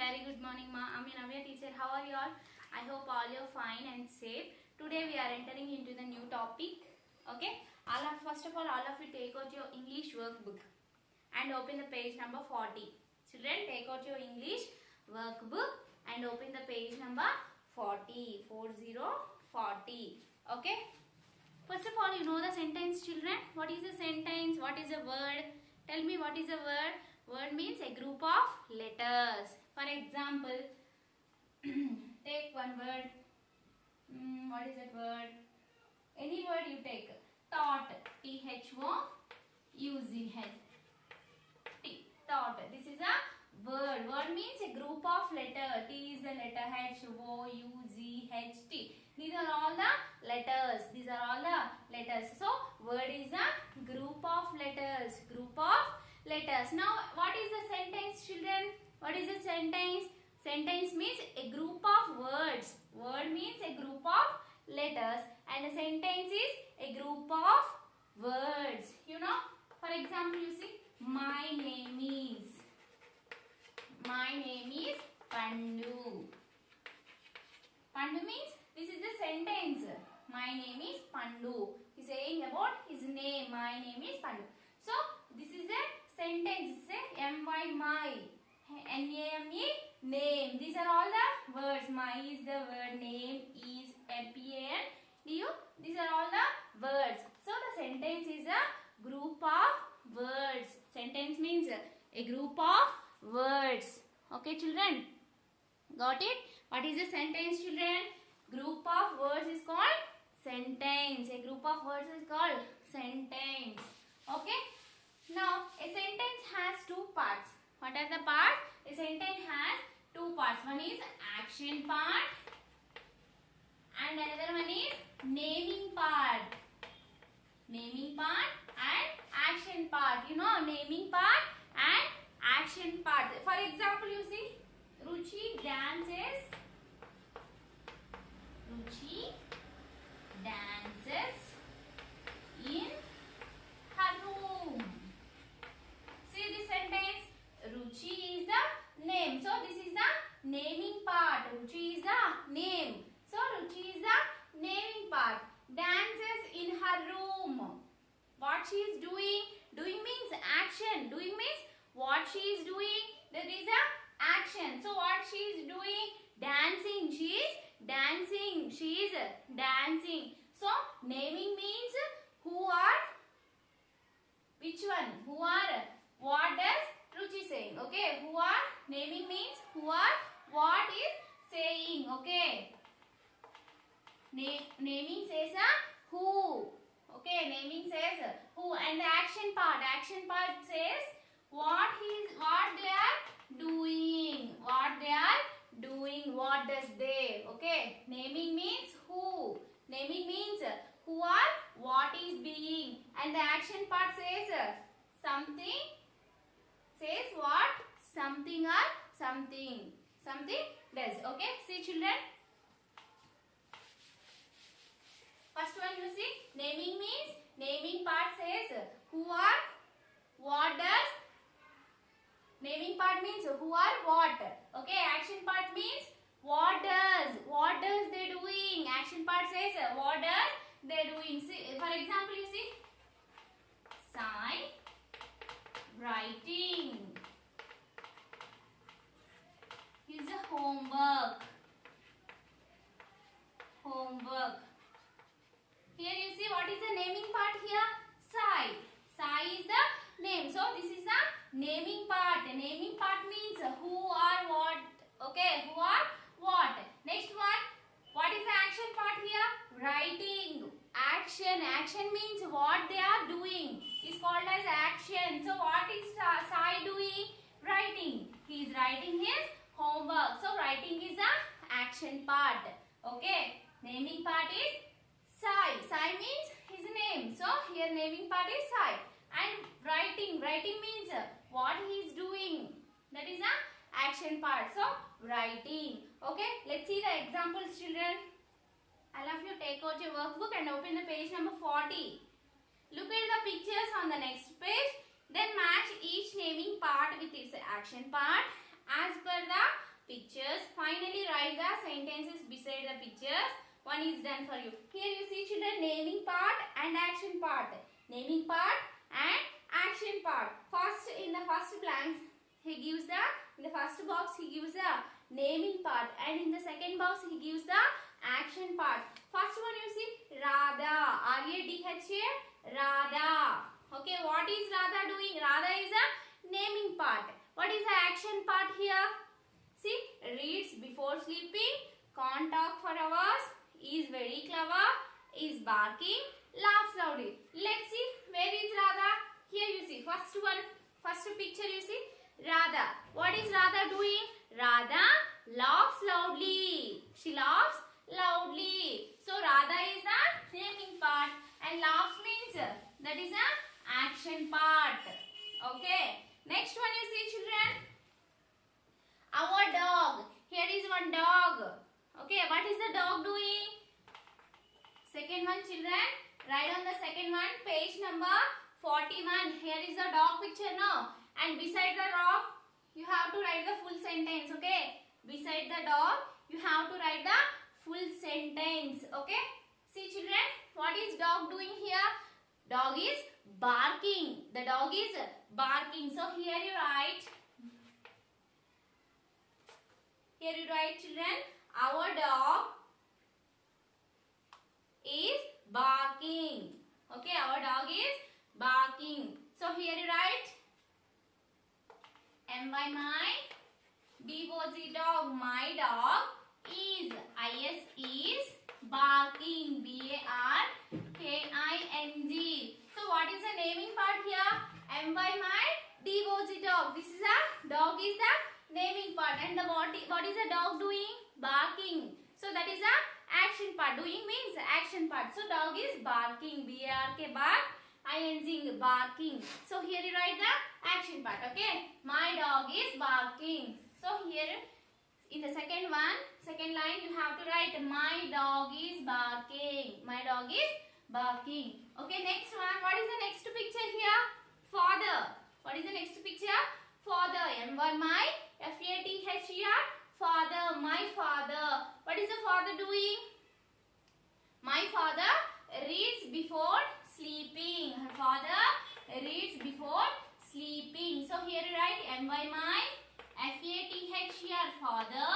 Very good morning, ma. I'm your Navya teacher. How are you all? I hope all you're fine and safe. Today we are entering into the new topic. Okay. First of all of you take out your English workbook and open the page number 40. Children, take out your English workbook and open the page number 40. 40. Okay. First of all, you know the sentence, children. What is a sentence? What is a word? Tell me what is a word. Word means a group of letters. For example, take one word. What is that word? Any word you take. Thought. Thought. Thought. This is a word. Word means a group of letters. T is the letter. H-O-U-Z-H-T. These are all the letters. So, word is a group of letters. Now, what is a sentence, children? What is a sentence? Sentence means a group of words. Word means a group of letters. And a sentence is a group of words. You know, for example, you see, my name is Pandu. Pandu means this is the sentence. My name is Pandu. He is saying about his name. My name is Pandu. So, this is a sentence. Say M-Y, my. N-A-M-E, name. These are all the words. My is the word. Name is M-P-A-N-D-U. These are all the words. So, the sentence is a group of words. Sentence means a group of words. Okay, children? Got it? What is a sentence, children? Group of words is called sentence. A group of words is called sentence. Okay? Now, a sentence has two parts. What are the parts? A sentence has two parts. One is action part and another one is naming part. Naming part and action part. You know, naming part and action part. For example, you see, Ruchi dances in her room. See this sentence. Ruchi is the name. So this is the naming part. Ruchi is the name. So Ruchi is the naming part. Dances in her room. What she is doing? Doing means action. Doing means what she is doing. That is a action. So what she is doing? Dancing. She is dancing. So naming means who are, which one? Who are, what does Ruchi saying? Okay. Who are, naming means who are, what is saying. Okay. Naming says who. Okay. Naming says who. And the action part. Action part says what they are doing. What does they. Okay. Naming means who. Naming means who are, what is being. And the action part says something. Says what? Something or something. Something does. Okay. See, children. First one you see. Naming means, naming part says who are, what does. Naming part means who are, what. Okay. Action part means what does they doing. Action part says what does they doing. See, for example, you see, Sai writing his homework. Here you see what is the naming part here? Sai. Sai is the name. So this is the naming part. The naming part means who are what. Okay, who are what. Next one. What is the action part here? Writing. Action means what they are doing. Is called as action. So what is Sai doing? Writing. He is writing his homework. So writing is the action part. Okay. Naming part is Sai. Sai means his name. So here naming part is Sai. And writing means what he is doing. That is the action part. So writing. Okay. Let's see the examples, children. All of you take out your workbook and open the page number 40. Look at the pictures on the next page. Then match each naming part with its action part as per the pictures. Finally write the sentences beside the pictures. One is done for you. Here you see children, naming part and action part. Naming part and action part. First, in the first blank, he gives the, in the first box he gives the naming part, and in the second box he gives the action part. First one you see Radha, R-A-D-H-A, Radha. Okay, what is Radha doing? Radha is a naming part. What is the action part here? See, reads before sleeping, can't talk for hours, is very clever, is barking, laughs loudly. Let's see, where is Radha? Here you see, first one, first picture you see, Radha. What is Radha doing? Radha laughs loudly. She laughs loudly. So Radha is the naming part and laughs means that is the action part. Okay. Next one you see children. Our dog. Here is one dog. Okay. What is the dog doing? Second one children. Write on the second one. Page number 41. Here is the dog picture now. And beside the dog, you have to write the full sentence. Okay. Beside the dog, you have to write the full sentence. Okay. See children. What is dog doing here? Dog is barking. The dog is barking. So here you write. Here you write children. Our dog is barking. Okay. Our dog is barking. So here you write. M-Y-My. D-O-G dog. My dog is. I-S is barking. B-A-R-K-I-N-G. So what is the naming part here? M-Y-My. D-O-G dog. This is a dog is the naming part. And the what is the dog doing? Barking. So that is the action part. Doing means action part. So dog is barking. B-A-R-K bark. I-N-G barking. So here you write the action part. Okay. My dog is barking. So here in the second one, second line you have to write my dog is barking. My dog is barking. Okay. Next one. What is the next picture here? Father. What is the next picture? Father. M-Y-My. F-A-T-H-E-R. Father. My father. What is the father doing? My father reads before sleeping. Her father reads before sleeping. So here you write M-Y-My. F-A-T-H-E-R. Father.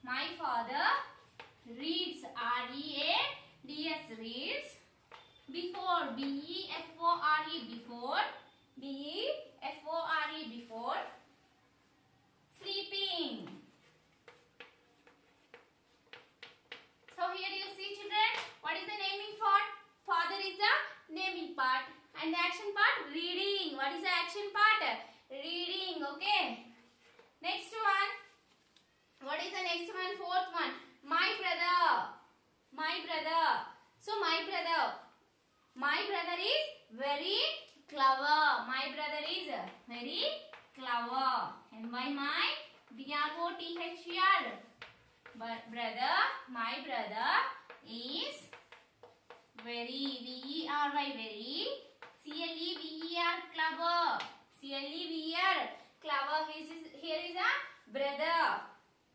My father reads. R-E-A-D-S. Reads. Before. B-E-F-O-R-E. Before. B-E-F-O-R-E. Before sleeping. So here you see children. What is the naming part? Father is the naming part. And the action part? Reading. What is the action part? Reading. Okay. Next one. What is the next one? Fourth one. My brother. My brother. So my brother. My brother is very clever. My brother is very clever. M-Y-My. B-R-O-T-H-E-R. Brother. My brother is very. V-E-R-Y. Very. C-L-E-V-E-R. Clever. C-L-E-V-E-R. Clever. Here is a brother.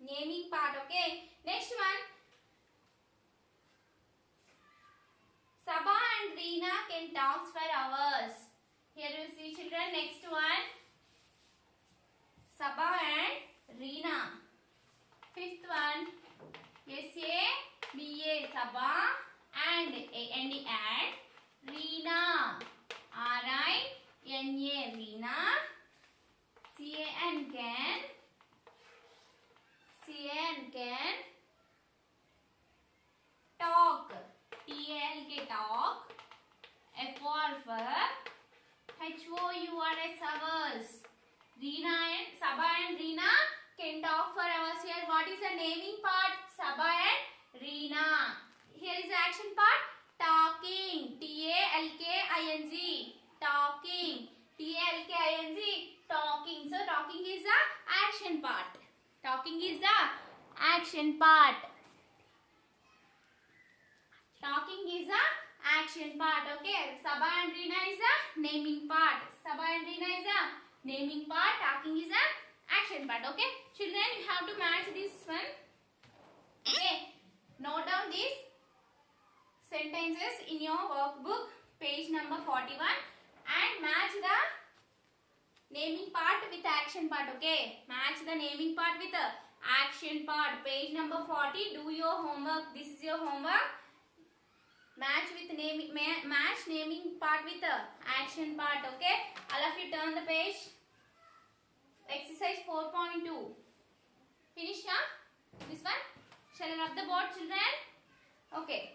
Naming part. Okay. Next one. Sabha and Reena can talk for hours. Here you see children. Next one. Sabha and Reena. Fifth one. S-A-B-A. Sabha and A-N-D and Reena. R-I-N-A. Reena. C-A-N can. C-A-N can talk. T-A-L-K talk. F-O-R for H-O-U-R-S hours. Reena and Sabha and Reena can talk for hours. Here what is the naming part? Sabha and Reena. Here is the action part. Talking. T-A-L-K-I-N-G. Talking. T-A-L-K-I-N-G. Talking. So talking is the action part. Talking is the action part. Talking is the action part. Okay. Sabha and Reena is the naming part. Sabha and Reena is the naming part. Talking is the action part. Okay, children, you have to match this one. Okay, note down these sentences in your workbook, page number 41, and match the naming part with action part. Okay, match the naming part with the action part. Page number 40. Do your homework. This is your homework. Match with naming. Match naming part with the action part. Okay. All of you turn the page. Exercise 4.2. Finish, huh? This one. Shall I rub the board, children? Okay.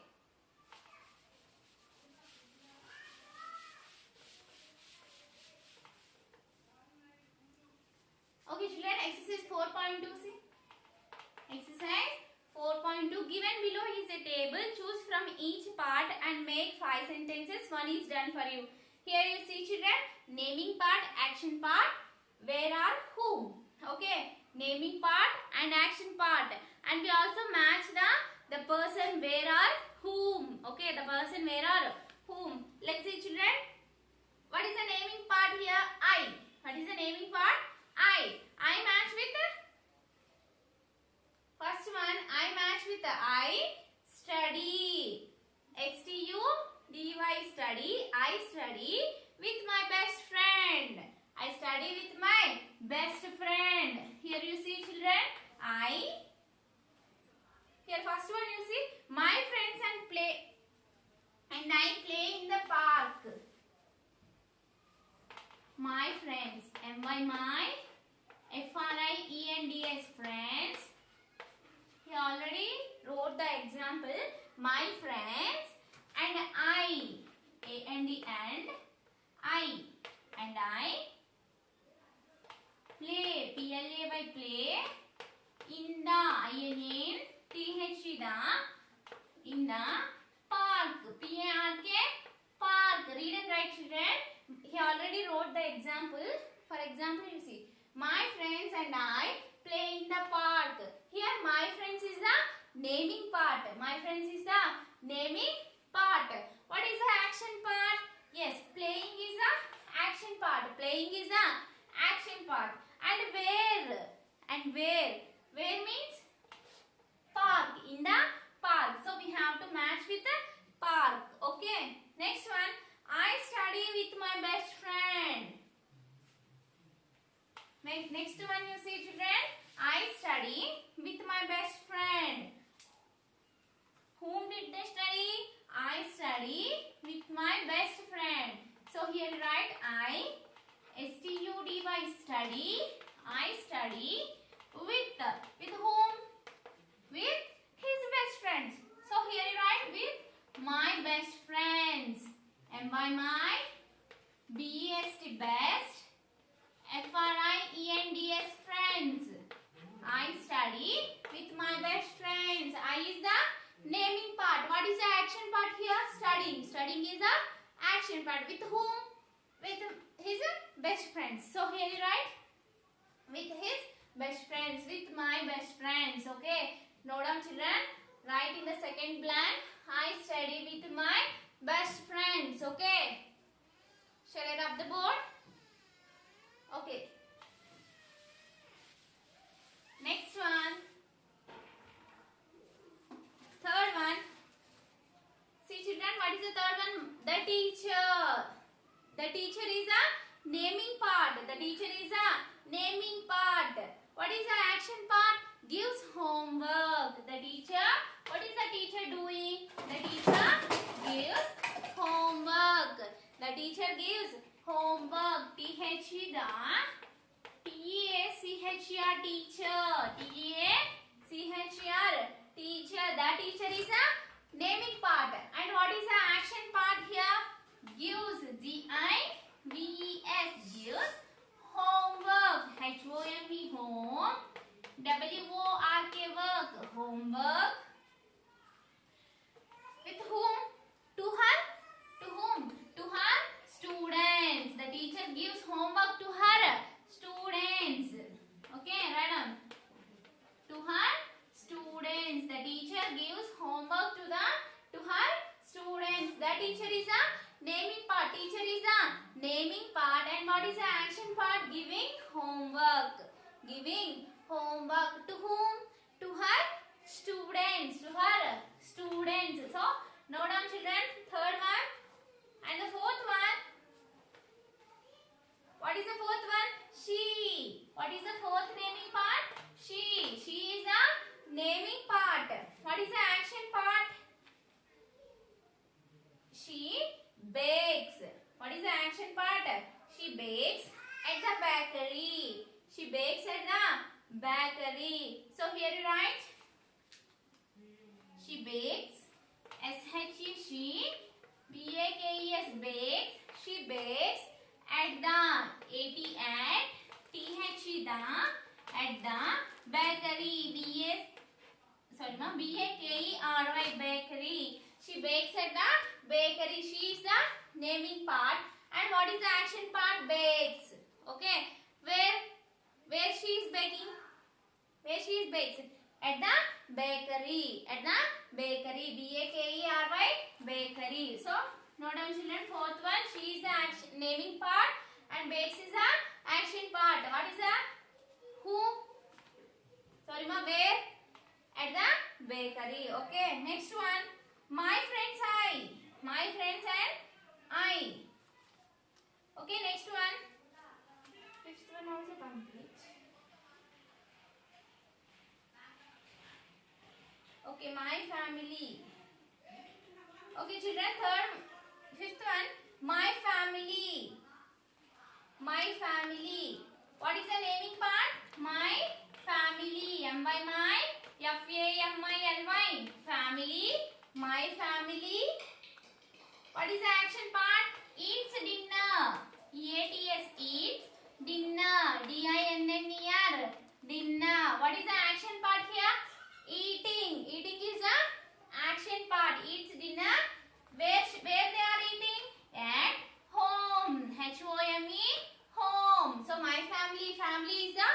Okay, children, exercise 4.2, see. Exercise 4.2. Given below is a table. Choose from each part and make 5 sentences. One is done for you. Here you see, children, naming part, action part, where are, whom. Okay, naming part and action part. And we also match the person, where are, whom. Okay, the person, where are, whom. Let's see, children. What is the naming part here? I. What is the naming part? I match with first one. I match with I study. X-T-U-D-Y study. I study with my best friend. I study with my best friend. Here you see, children. I. Here first one you see. My friends and play. And I play in the park. My friends. M-Y my. F-R-I-E-N-D-S friends. He already wrote the example. My friends and I. A-N-D and I. And I play. P-L-A-Y play. In the I-N-T-H-E the. In the park. P-A-R-K park. Read and write, children. He already wrote the example. For example, you see. My friends and I play in the park. Here my friends is the naming part. My friends is the naming part. What is the action part? Yes, playing is the action part. Playing is the action part. And where? And where? Where means park. In the park. So we have to match with the park. Okay. Next one. I study with my best friend. Next one you see, children. I study with my best friend. Whom did they study? I study with my best friend. So here write I. S-T-U-D-Y study. I study with. With whom? With his best friends. So here you write with my best friends. M-Y my. B-E-S-T best. F-R-I-E-N-D-S friends. I study with my best friends. I is the naming part. What is the action part here? Studying. Studying is the action part. With whom? With his best friends. So here you write with his best friends. With my best friends. Okay. Note down, children. Write in the second blank. I study with my best friends. Okay. Shall I rub the board? Okay. Next one. Third one. See, children, what is the third one? The teacher. The teacher is a naming part. The teacher is a naming part. What is the action part? Gives homework. The teacher. What is the teacher doing? The teacher gives homework. The teacher gives homework. T-H-E the T-E-A-C-H-E-R teacher. T-E-A-C-H-E-R teacher. The teacher is a naming part. And what is the action part here? Gives. G-I-V-E-S. Gives homework. H-O-M-E home. W-O-R-K work. Homework. With whom? To her. To whom? To her students. The teacher gives homework to her students. Okay, write down. To her students. The teacher gives homework to her students. The teacher is a naming part. Teacher is a naming part. And what is the action part? Giving homework. giving homework to whom? To her students. To her students. So, note down children. Third one. And the fourth one. What is the fourth one? She. What is the fourth naming part? She. She is a naming part. What is the action part? She bakes. What is the action part? She bakes at the bakery. She bakes at the bakery. So here you write. She bakes. S-H-E, she. B-A-K-E-S, bakes. She bakes at the, A-T, at, T-H-E, the, at the bakery. B-A-K-E-R-Y, bakery. She bakes at the bakery. She is the naming part. And what is the action part? Bakes. Okay. Where she is baking? Where she is bakes? At the bakery. At the bakery. B-A-K-E-R-Y, bakery. So, note down children. Fourth one. She is the action, naming part. And bakes is the action part. What is the? Who? Sorry ma, where? At the bakery. Okay. Next one. My friends I. My friends and I. Okay. Next one. Next one also complete. Okay. My family. Okay children. Fifth one. My family. My family. What is the naming part? My family. M by my. F-A-M-I-L-Y. Family. My family. What is the action part? Eats dinner. E-A-T-S. Eats dinner. D-I-N-N-E-R. Dinner. What is the action part here? Eating. Eating is the action part. Eats dinner. Where they are eating? At home. H-O-M-E. Home. So my family. Family is the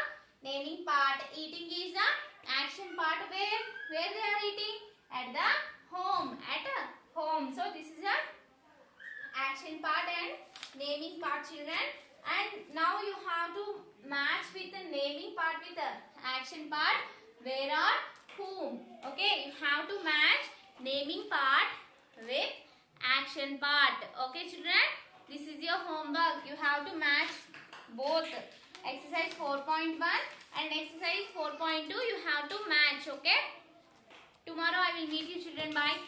naming part. Eating is the action part. Where they are eating? At the home. At home. So this is the action part and naming part children. And now you have to match with the naming part with the action part. Where or whom. Okay. You have to match naming part with action part. Okay children. This is your homework. You have to match both. Exercise 4.1 and exercise 4.2 you have to match. Okay. Tomorrow I will meet you children. Bye.